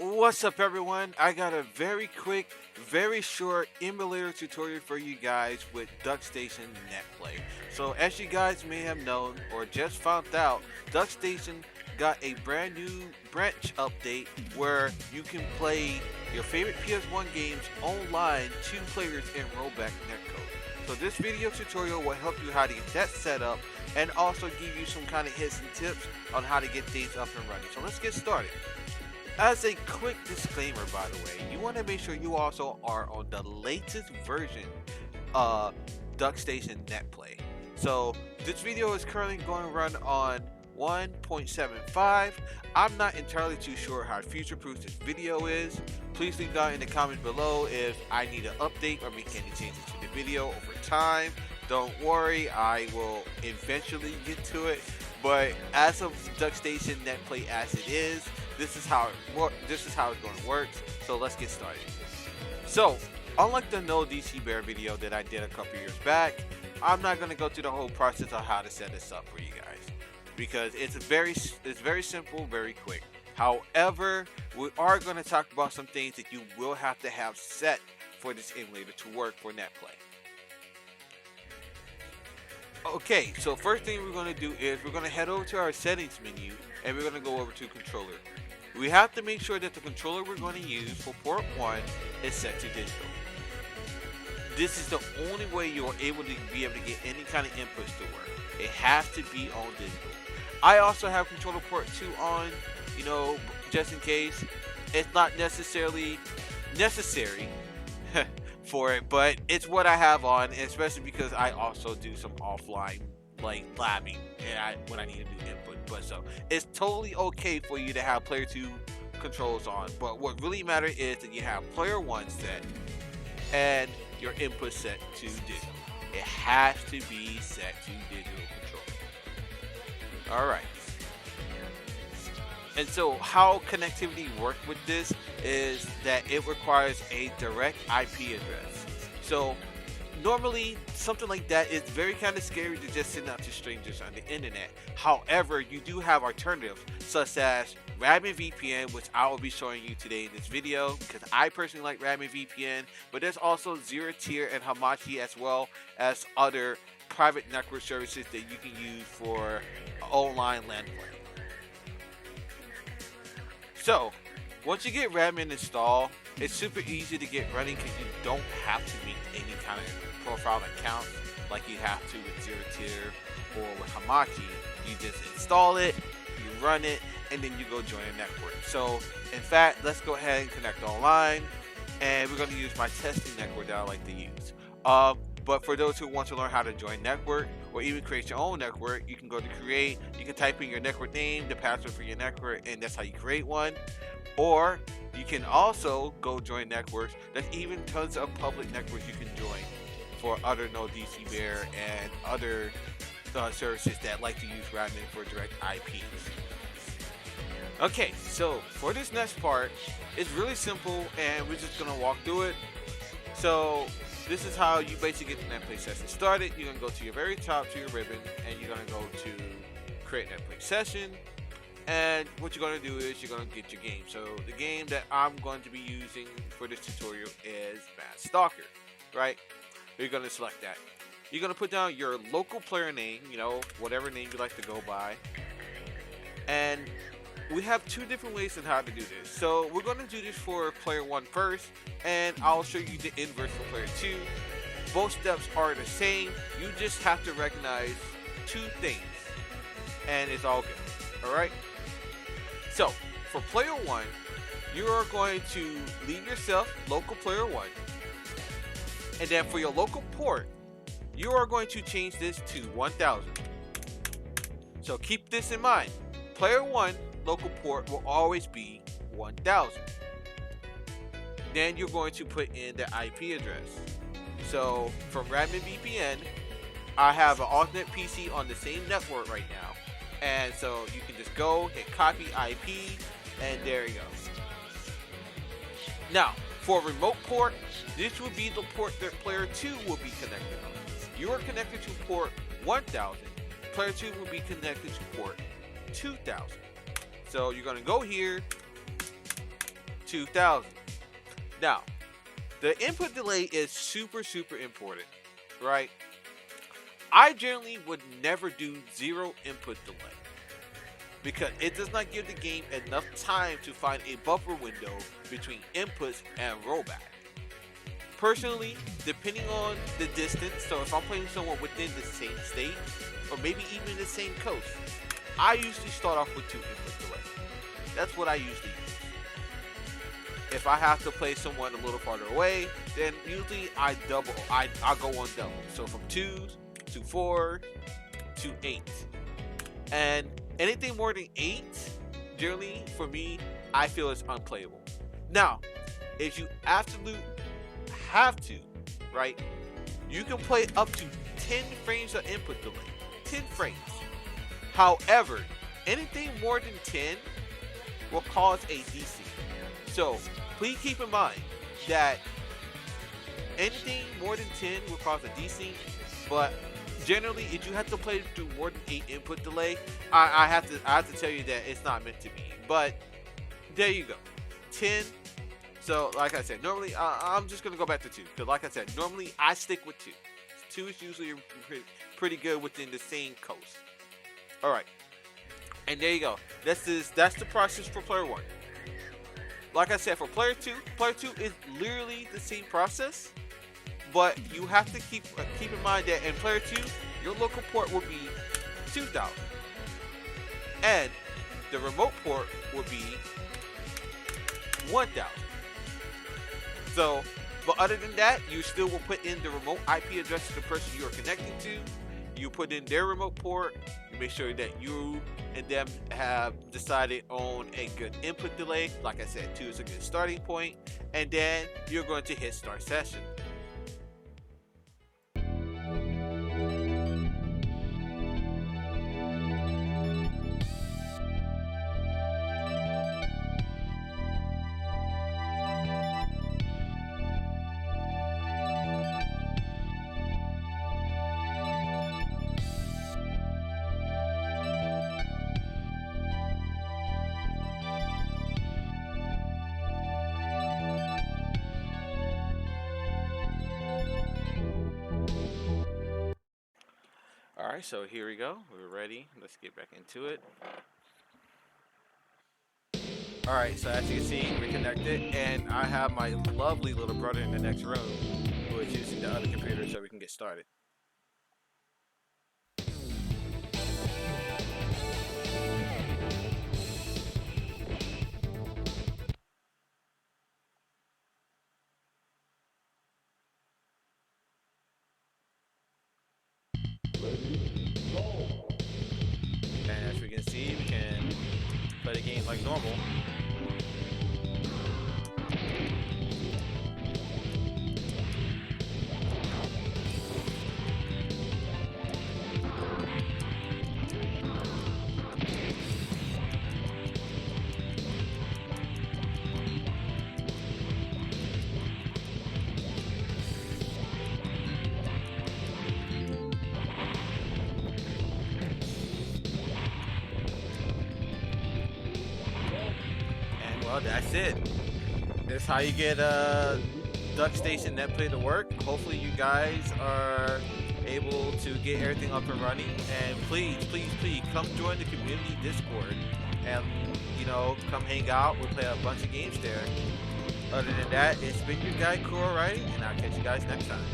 What's up everyone? I got a very quick, very short emulator tutorial for you guys with Duckstation Netplay. So as you guys may have known or just found out, Duckstation got a brand new branch update where you can play your favorite PS1 games online, 2 players in rollback netcode. So this video tutorial will help you how to get that set up and also give you some kind of hints and tips on how to get things up and running. So let's get started. As a quick disclaimer, by the way, you want to make sure you also are on the latest version of Duckstation Netplay. So this video is currently going to run on 1.75. I'm not entirely too sure how future-proof this video is. Please leave down in the comments below if I need an update or make any changes to the video over time. Don't worry, I will eventually get to it. But as of Duckstation Netplay as it is, this is how it's going to work. So let's get started. So unlike the No DC Bear video that I did a couple years back, I'm not going to go through the whole process of how to set this up for you guys because it's very simple, very quick. However, we are going to talk about some things that you will have to have set for this emulator to work for Netplay. Okay, so first thing we're going to do is we're going to head over to our settings menu and we're going to go over to controller. We have to make sure that the controller we're going to use for port 1 is set to digital. This is the only way you are able to be able to get any kind of inputs to work. It has to be on digital. I also have controller port 2 on, just in case. It's not necessarily necessary for it, but it's what I have on, especially because I also do some offline like labbing when I need to do input. But so it's totally okay for you to have player 2 controls on, but what really matters is that you have player 1 set and your input set to digital. It has to be set to digital control. Alright, and so how connectivity works with this is that it requires a direct IP address. So normally something like that is very kind of scary to just send out to strangers on the internet. However, you do have alternatives such as Radmin VPN, which I will be showing you today in this video because I personally like Radmin VPN, but there's also Zero Tier and Hamachi as well as other private network services that you can use for online LAN play. So once you get Radmin installed, it's super easy to get running because you don't have to make any kind of profile account like you have to with Zero Tier or with Hamachi. You just install it, you run it, and then you go join a network. So in fact, let's go ahead and connect online, and we're going to use my testing network that I like to use. But for those who want to learn how to join network or even create your own network, you can go to create, you can type in your network name, the password for your network, and that's how you create one. Or you can also go join networks. There's even tons of public networks you can join for other No DC Bear and other services that like to use Radmin for direct IPs. Okay, so for this next part, it's really simple and we're just going to walk through it. So this is how you basically get the Netplay session started. You're going to go to your very top to your ribbon and you're going to go to create Netplay session. And what you're going to do is you're going to get your game. So the game that I'm going to be using for this tutorial is Mad Stalker, right? You're going to select that. You're going to put down your local player name, whatever name you like to go by. And we have 2 different ways on how to do this. So we're going to do this for player 1 first, and I'll show you the inverse for player 2. Both steps are the same. You just have to recognize 2 things, and it's all good. All right. So for player 1, you are going to leave yourself local player 1, and then for your local port, you are going to change this to 1000. So keep this in mind. Player 1 local port will always be 1000. Then you're going to put in the IP address. So from Radmin VPN, I have an alternate PC on the same network right now. And so you can just go hit copy IP, and there you go. Now, for remote port, this will be the port that player 2 will be connected on. You are connected to port 1000. Player 2 will be connected to port 2000. So you're going to go here, 2000. Now, the input delay is super important, right? I generally would never do 0 input delay because it does not give the game enough time to find a buffer window between inputs and rollback. Personally, depending on the distance, so if I'm playing someone within the same state or maybe even the same coast, I usually start off with 2 input delay. That's what I usually use. If I have to play someone a little farther away, then usually I'll go on double. So from 2s to 4 to 8. And anything more than 8, generally for me, I feel is unplayable. Now, if you absolutely have to, right, you can play up to 10 frames of input delay. 10 frames. However, anything more than 10 will cause a desync. So please keep in mind that anything more than 10 will cause a desync, but generally, if you have to play through more than 8 input delay, I have to tell you that it's not meant to be. But there you go, 10. So like I said, normally I'm just gonna go back to 2 because, like I said, normally I stick with 2. 2 is usually pretty good within the same coast. All right, and there you go. That's the process for player 1. Like I said, for player 2 is literally the same process. But you have to keep in mind that in player 2, your local port will be 2000, and the remote port will be 1000. So, but other than that, you still will put in the remote IP address of the person you are connecting to. You put in their remote port. You make sure that you and them have decided on a good input delay. Like I said, 2 is a good starting point, and then you're going to hit start session. Alright, so here we go. We're ready. Let's get back into it. Alright, so as you can see, we're connected, and I have my lovely little brother in the next room who is using the other computer so we can get started. And as we can see, we can play the game like normal. Well, that's it. That's how you get Duckstation Netplay to work. Hopefully you guys are able to get everything up and running. And please come join the community Discord. And, you know, come hang out. We'll play a bunch of games there. Other than that, it's been your guy, Cool Writing, and I'll catch you guys next time.